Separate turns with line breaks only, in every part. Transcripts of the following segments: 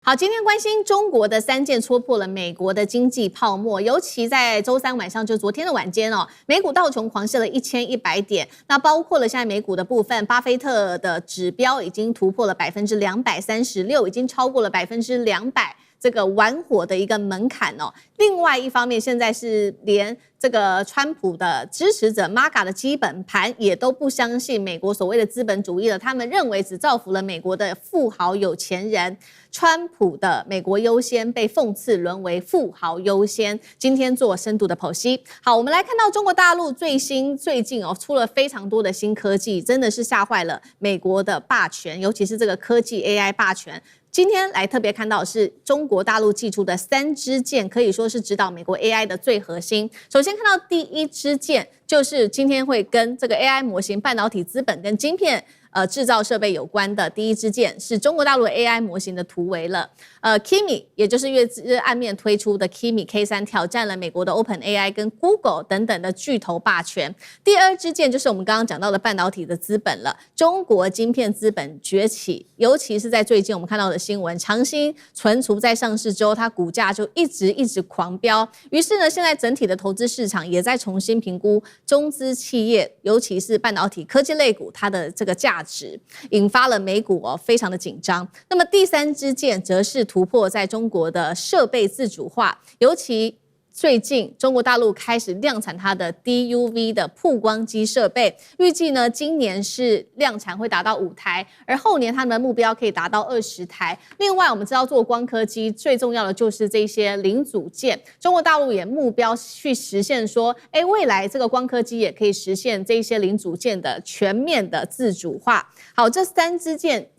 好，今天關心中國的3件戳破了美國的經濟泡沫，尤其在周三晚上，就昨天的晚間哦，美股道瓊狂瀉了1100點，那包括了現在美股的部分，巴菲特的指標已經突破了236%，已經超過了200%。這個玩火的一個門檻哦。另外一方面，現在是連這個川普的支持者 MAGA 的基本盤也都不相信美國所謂的資本主義了，他們認為只造福了美國的富豪有錢人。川普的美國優先被諷刺淪為富豪優先。今天做深度的剖析。好，我們來看到中國大陸最近哦出了非常多的新科技，真的是嚇壞了美國的霸權，尤其是這個科技 AI 霸權。今天來特別看到的是中國大陸祭出的3支箭，可以說是指導美國 AI 的最核心。首先看到第一支箭，就是今天會跟這個 AI 模型、半導體資本跟晶片製造設備有關的第一支箭，是中國大陸 AI 模型的突圍了。Kimi 也就是月暗面推出的 Kimi K3，挑戰了美國的 OpenAI 跟 Google 等等的巨頭霸權。第二支箭就是我們剛剛講到的半導體的資本了，中國晶片資本崛起，尤其是在最近我們看到的新聞，長興存儲在上市之後，它股價就一直狂飆。於是呢，現在整體的投資市場也在重新評估中資企業，尤其是半導體科技類股它的這個價值，引發了美股非常的緊張。那麼第3支箭則是突破在中國的設備自主化，尤其最近中國大陸開始量產它的 DUV 的曝光機設備，預計呢今年是量產會達到5台，而後年他們的目標可以達到20台。另外我們知道做光刻機最重要的就是這些零組件，中國大陸也目標去實現說，未來這個光刻機也可以實現這些零組件的全面的自主化。好，這3支箭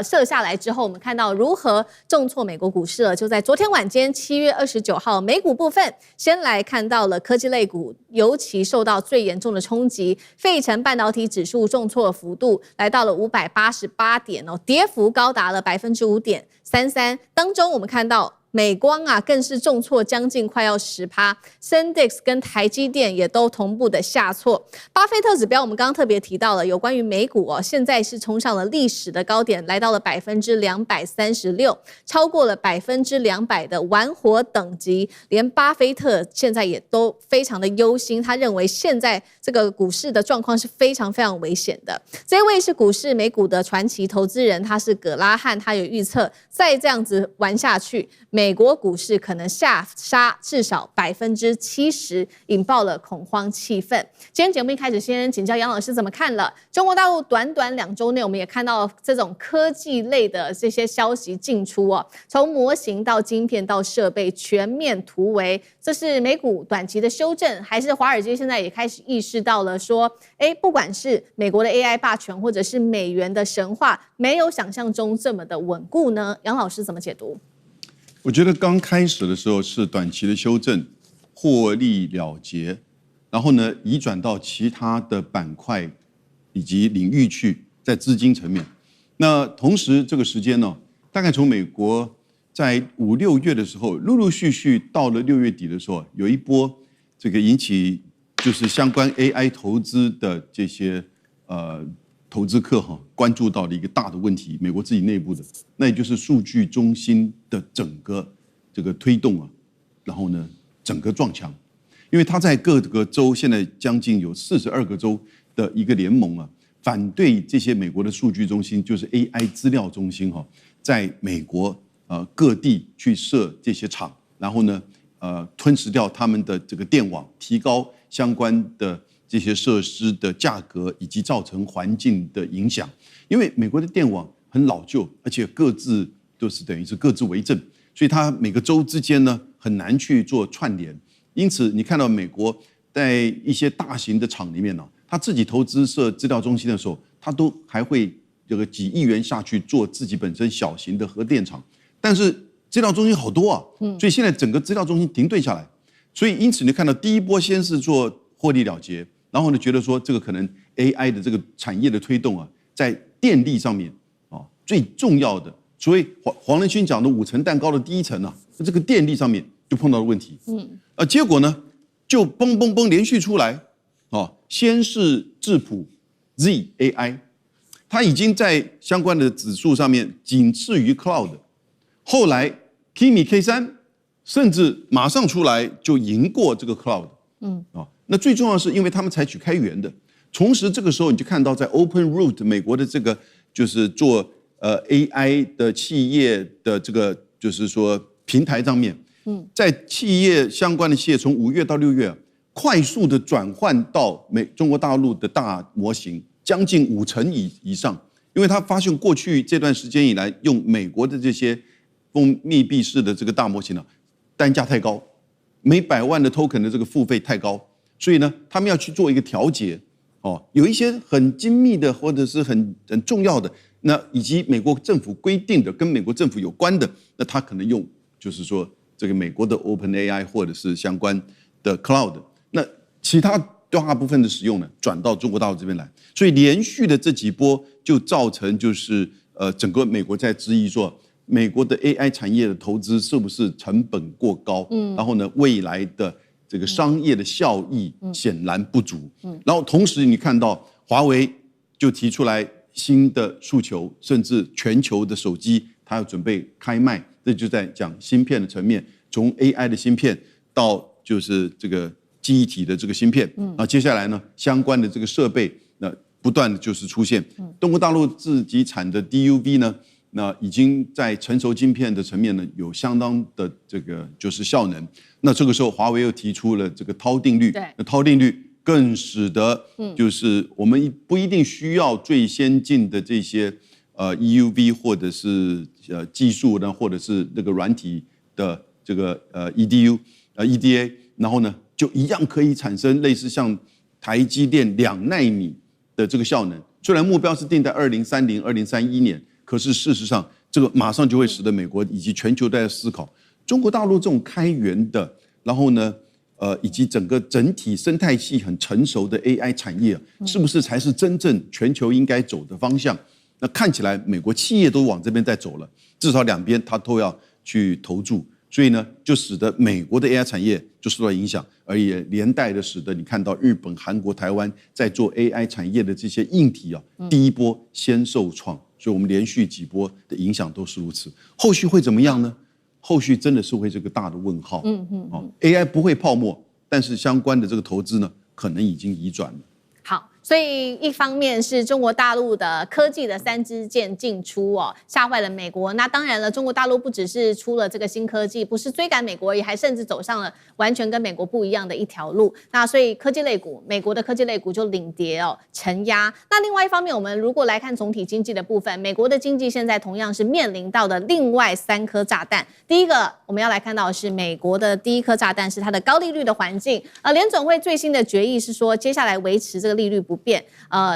射下來之後，我們看到如何重挫美國股市了。就在昨天晚間7月29號，美股部分先來看到了科技類股，尤其受到最嚴重的衝擊。費城半導體指數重挫的幅度來到了588點哦，跌幅高達了5.33%。當中我們看到美光更是重挫將近快要10%，Syndex 跟台積電也都同步的下挫。巴菲特指標我們剛剛特別提到了，有關於美股現在是衝上了歷史的高點，來到了236%，超過了200%的玩火等級。連巴菲特現在也都非常的憂心，他認為現在這個股市的狀況是非常危險的。這一位是股市美股的傳奇投資人，他是葛拉漢，他有預測再這樣子玩下去，美國股市可能下殺至少70%，引爆了恐慌氣氛。今天節目一開始，先請教楊老師怎麼看了中國大陸短2週內，我們也看到這種科技類的這些消息進出從模型到晶片到設備全面突圍，這是美股短期的修正，還是華爾街現在也開始意識到了說，不管是美國的 AI 霸權，或者是美元的神話，沒有想象中這麼的穩固呢？楊老師怎麼解讀？
我覺得剛開始的時候是短期的修正，獲利了結，然後呢移轉到其他的板塊以及領域去，在資金層面。那同時這個時間呢，大概從美國在5、6月的時候，陸陸續續到了6月底的時候，有一波這個引起就是相關 AI 投資的這些投資客關注到了一個大的問題，美國自己內部的，那也就是數據中心的整個這個推動然後呢整個撞牆，因為它在各個州現在將近有42個州的一個聯盟反對這些美國的數據中心，就是 AI 資料中心在美國各地去設這些廠，然後呢吞噬掉他們的這個電網，提高相關的這些設施的價格，以及造成環境的影響。因為美國的電網很老舊，而且各自都是等於是各自為政，所以它每個州之間呢很難去做串聯。因此，你看到美國在一些大型的廠裡面他自己投資設資料中心的時候，他都還會有個幾億元下去做自己本身小型的核電廠。但是資料中心好多所以現在整個資料中心停頓下來。所以因此你看到第一波先是做獲利了結。然後呢，覺得說這個可能 AI 的這個產業的推動在電力上面最重要的，所以黃仁勳講的5層蛋糕的第1層這個電力上面就碰到了問題。結果呢，就嘣嘣嘣連續出來先是智譜 ZAI， 它已經在相關的指數上面僅次於 Cloud。後來 Kimi K3 甚至馬上出來就贏過這個 Cloud。那最重要的是，因為他們採取開源的，同時這個時候你就看到在 OpenRoot 美國的這個就是做AI 的企業的這個就是說平台上面，在企業相關的企業從5月到6月快速的轉換到中國大陸的大模型，將近50%以上，因為他發現過去這段時間以來用美國的這些密閉式的這個大模型單價太高，每100萬的 token 的這個付費太高。所以呢，他們要去做一個調節，有一些很精密的或者是很重要的，那以及美國政府規定的跟美国政府有關的，那他可能用就是說這個美國的 OpenAI 或者是相關的 Cloud， 那其他大部分的使用呢轉到中國大陸這邊來，所以連續的這幾波就造成就是整個美國在質疑說，美國的 AI 產業的投資是不是成本過高，然後呢未來的這個商業的效益顯然不足，然後同時你看到華為就提出來新的訴求，甚至全球的手機它要準備開賣，這就在講芯片的層面，從 AI 的芯片到就是這個記憶體的這個芯片，那接下來呢相關的這個設備那不斷的就是出現，中國大陸自己產的 DUV 呢，那已經在成熟晶片的層面呢有相当的這個就是效能。那這個時候華為又提出了這個韜定律，那韜定律更使得就是我們不一定需要最先進的這些EUV 或者是技術呢，或者是那個軟體的這個EDA， 然後呢就一樣可以產生類似像台積電2奈米的這個效能。雖然目標是定在2030、2031年。可是事實上，這個馬上就會使得美國以及全球都在思考，中國大陸這種開源的，然後呢，以及整體生態系很成熟的 AI 產業，是不是才是真正全球應該走的方向？那看起來美國企業都往這邊在走了，至少兩邊它都要去投注，所以呢，就使得美國的 AI 產業就受到影響，而也連帶的使得你看到日本、韓國、台灣在做 AI 產業的這些硬體第一波先受創。所以我們連續幾波的影響都是如此，後續會怎麼樣呢？後續真的是會這個大的問號。AI 不會泡沫，但是相關的這個投資呢，可能已經移轉了。
好。所以一方面是中國大陸的科技的3支箭進出嚇壞了美國。那當然了，中國大陸不只是出了這個新科技，不是追趕美國而已，還甚至走上了完全跟美國不一樣的一條路。那所以科技類股，美國的科技類股就領跌承壓。那另外一方面，我們如果來看總體經濟的部分，美國的經濟現在同樣是面臨到的另外3顆炸彈。第一個我們要來看到的是美國的第一顆炸彈是它的高利率的環境。聯準會最新的決議是說，接下來維持這個利率不變，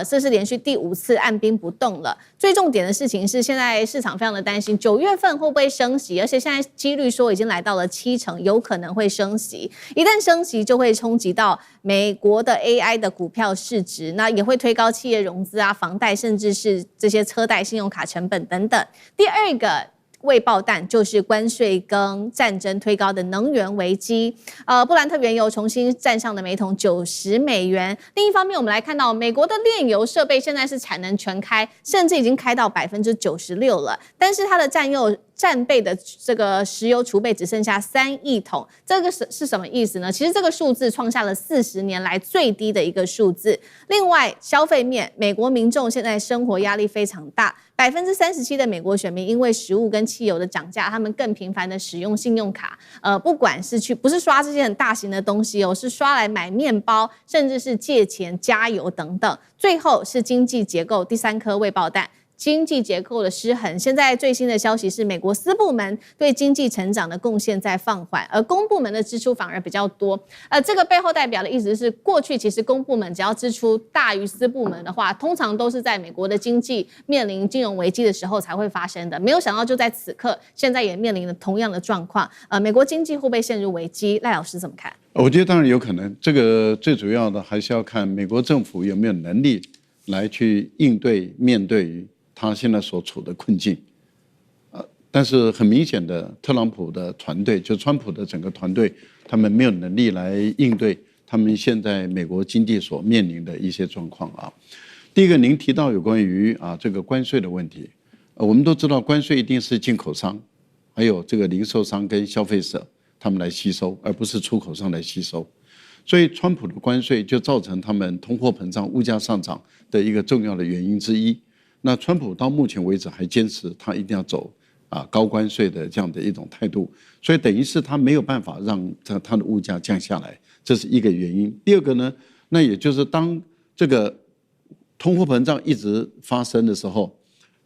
這是連續第5次按兵不動了。最重點的事情是，現在市場非常的擔心9月份會不會升息，而且現在幾率說已經來到了70%，有可能會升息。一旦升息，就會衝擊到美國的 AI 的股票市值，那也會推高企業融資房貸，甚至是這些車貸、信用卡成本等等。第二個未爆彈就是關稅跟戰爭推高的能源危機，布蘭特原油重新站上了每桶$90。另一方面，我們來看到美國的煉油設備現在是產能全開，甚至已經開到96%了，但是它的戰備的這個石油儲備只剩下3億桶，這個是什麼意思呢？其實這個數字創下了40年來最低的一個數字。另外，消費面，美國民眾現在生活壓力非常大，37%的美國選民因為食物跟汽油的漲價，他們更頻繁的使用信用卡，不管是不是刷這些很大型的東西是刷來買麵包，甚至是借錢加油等等。最後是經濟結構，第3顆未爆彈。經濟結構的失衡，現在最新的消息是，美國私部門對經濟成長的貢獻在放緩，而公部門的支出反而比較多。這個背後代表的意思是，過去其實公部門只要支出大於私部門的話，通常都是在美國的經濟面臨金融危機的時候才會發生的。沒有想到就在此刻，現在也面臨了同樣的狀況。美國經濟會不會陷入危機？賴老師怎麼看？
我覺得當然有可能，這個最主要的還是要看美國政府有沒有能力來去面對於他現在所處的困境，但是很明顯的，特朗普的團隊，就川普的整個團隊，他們沒有能力來應對他們現在美國經濟所面臨的一些狀況啊。第一個，您提到有關於這個關稅的問題，我們都知道關稅一定是進口商還有這個零售商跟消費者他們來吸收，而不是出口商來吸收。所以川普的關稅就造成他們通貨膨脹、物價上漲的一個重要的原因之一。那川普到目前為止還堅持他一定要走高關稅的這樣的一種態度，所以等於是他沒有辦法讓他的物價降下來，這是一個原因。第二個呢，那也就是當這個通貨膨脹一直發生的時候，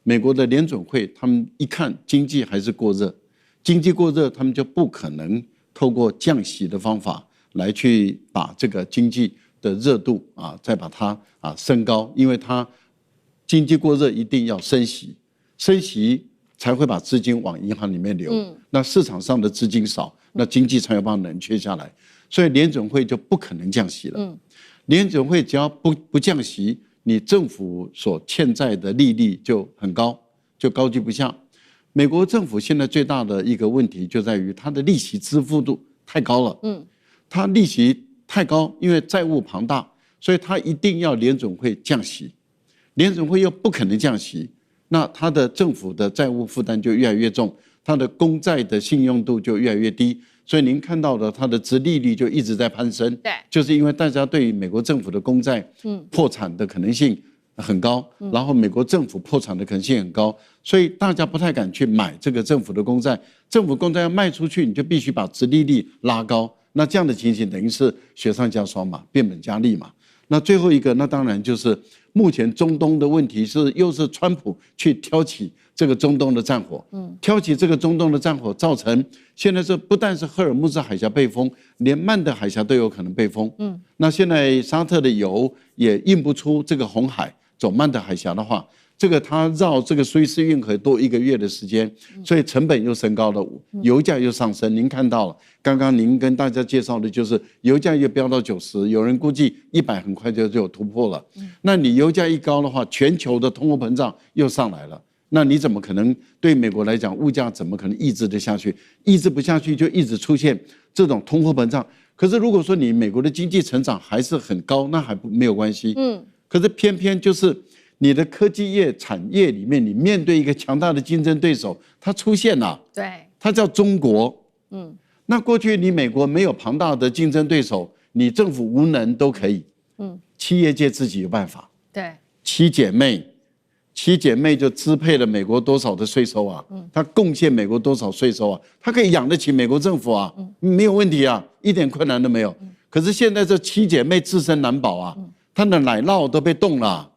美國的聯準會他們一看經濟還是過熱，經濟過熱，他們就不可能透過降息的方法來去把這個經濟的熱度再把它升高，因為它經濟過熱一定要升息，升息才會把資金往銀行裡面流，那市場上的資金少，那經濟才有辦法冷卻下來，所以聯準會就不可能降息了。聯準會只要不降息，你政府所欠債的利率就很高，就高居不下。美國政府現在最大的一個問題就在於它的利息支付度太高了，它利息太高，因為債務龐大，所以它一定要聯準會降息，聯準會又不可能降息。那它的政府的債務負擔就越來越重，它的公債的信用度就越來越低，所以您看到的它的殖利率就一直在攀升。
对，
就是因為大家對於美國政府的公債破產的可能性很高，然後美國政府破產的可能性很高，所以大家不太敢去買這個政府的公債。政府公債要賣出去，你就必須把殖利率拉高。那這樣的情形等於是雪上加霜嘛，變本加厲嘛。那最後一個，那當然就是目前中東的問題是，又是川普去挑起這個中東的戰火，挑起這個中東的戰火，造成現在是不但是赫爾木茲海峽被封，連曼德海峽都有可能被封。那現在沙特的油也運不出這個紅海，走曼德海峽的話，這個它繞這個蘇伊士運河多1個月的時間，所以成本又升高了，油價又上升。您看到了，剛剛您跟大家介紹的就是油價又飆到90，有人估計100很快就有突破了。那你油價一高的話，全球的通貨膨脹又上來了，那你怎麼可能對美國來講，物價怎麼可能抑制得下去？抑制不下去就一直出現這種通貨膨脹。可是如果說你美國的經濟成長還是很高，那還沒有關係。可是偏偏就是你的科技業產業裡面，你面對一個強大的競爭對手，它出現了，
對，
它叫中國。那過去你美國沒有龐大的競爭對手，你政府無能都可以，企業界自己有辦法。
對，
七姐妹就支配了美國多少的稅收啊？它貢獻美國多少稅收啊？它可以養得起美國政府啊，沒有問題啊，一點困難都沒有。可是現在這七姐妹自身難保啊，她的奶酪都被凍了。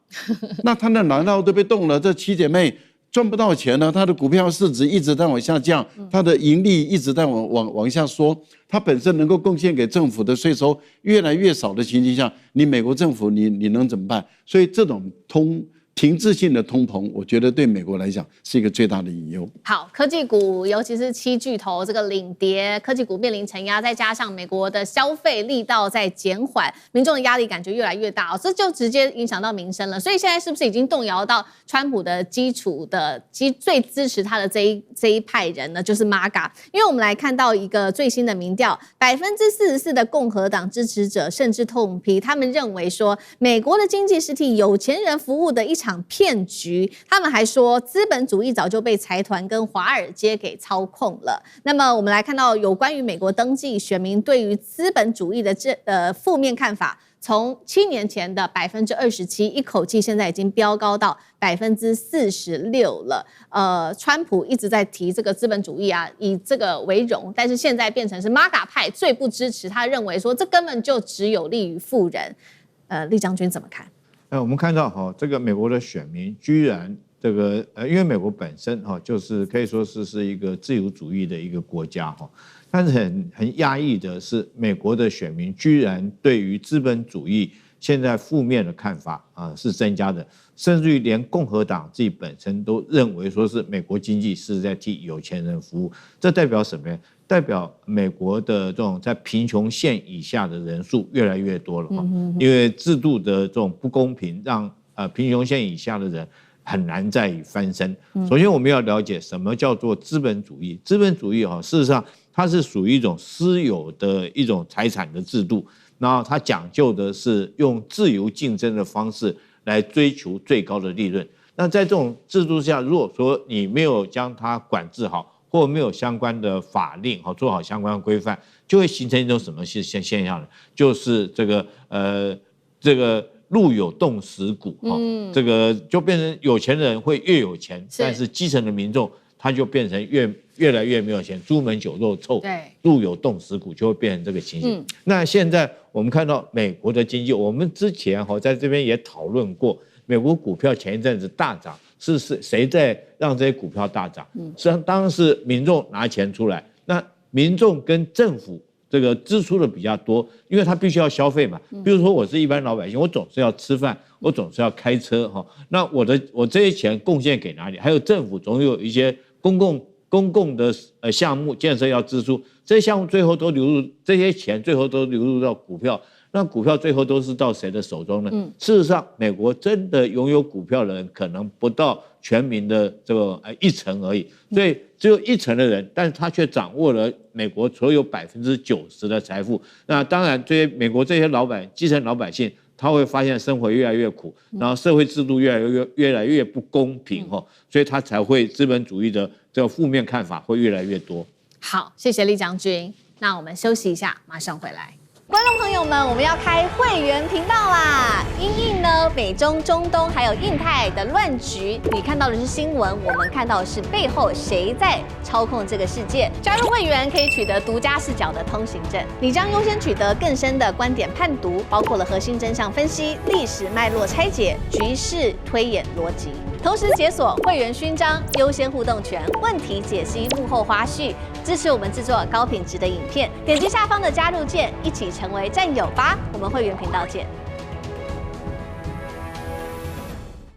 那他的奶酪都被凍了，這七姐妹賺不到錢了，她的股票市值一直在往下降，她的盈利一直在往下縮，她本身能夠貢獻給政府的稅收越來越少的情形下，你美國政府你能怎麼辦？所以這種停滯性的通膨，我覺得對美國來講是一個最大的隱憂。
好，科技股尤其是7巨頭這個領跌，科技股面臨承壓，再加上美國的消費力道在減緩，民眾的壓力感覺越來越大，這就直接影響到民生了。所以現在是不是已經動搖到川普的最支持他的這一派人呢？就是 MAGA。因為我們來看到一個最新的民調，44%的共和黨支持者甚至痛批，他們認為說美國的經濟是替有錢人服務的一場騙局，他們還說資本主義早就被財團跟華爾街給操控了。那麼我們來看到有關於美國登記選民對於資本主義的負面看法，從7年前的27%，一口氣現在已經飆高到46%了。川普一直在提這個資本主義啊，以這個為榮，但是現在變成是 MAGA 派最不支持，他認為說這根本就只有利於富人。酈將軍怎麼看？
我們看到這個美國的選民居然因為美國本身就是可以說是一個自由主義的一個國家但是很壓抑的是，美國的選民居然對於資本主義現在負面的看法是增加的，甚至於連共和黨自己本身都認為說是美國經濟是在替有錢人服務，這代表什麼呢？代表美國的這種在貧窮線以下的人數越來越多了因為制度的這種不公平，讓貧窮線以下的人很難再翻身。首先我們要了解什麼叫做資本主義。資本主義事實上它是屬於一種私有的一種財產的制度，然後它講究的是用自由競爭的方式來追求最高的利潤。那在這種制度下，如果說你沒有將它管制好，或沒有相關的法令做好相關的規範，就會形成一種什麼現象呢？就是這個路有凍死骨，這個就變成有錢人會越有錢，但是基層的民眾他就變成越來越沒有錢，朱門酒肉臭，路有凍死骨就會變成這個情形。那現在我們看到美國的經濟，我們之前在這邊也討論過，美國股票前一陣子大漲，是誰在讓這些股票大漲？實際上當然是民眾拿錢出來，那民眾跟政府這個支出的比較多，因為他必須要消費嘛。比如說我是一般老百姓，我總是要吃飯，我總是要開車哈。那我這些錢貢獻給哪裡？還有政府總有一些公共的項目建設要支出，這些項目最後都流入，這些錢最後都流入到股票。那股票最後都是到誰的手中呢？事實上，美國真的擁有股票的人可能不到全民的这個1%而已，所以只有1%的人，但是他卻掌握了美國所有90%的財富。那當然，美國這些基層老百姓，他會發現生活越來越苦，然後社會制度越來越不公平，所以他才會資本主義的這個負面看法會越來越多。
好，謝謝酈將軍。那我們休息一下，馬上回來。觀眾朋友們，我們要開會員頻道啦！因應呢美中、中東還有印太的亂局，你看到的是新聞，我們看到的是背後誰在操控這個世界。加入會員可以取得獨家視角的通行證，你將優先取得更深的觀點判讀，包括了核心真相分析、歷史脈絡拆解、局勢推演邏輯。同時解鎖會員勳章、優先互動權、問題解析、幕後花絮，支持我們制作高品質的影片。點擊下方的加入鍵，一起成為戰友吧！我們會員頻道見。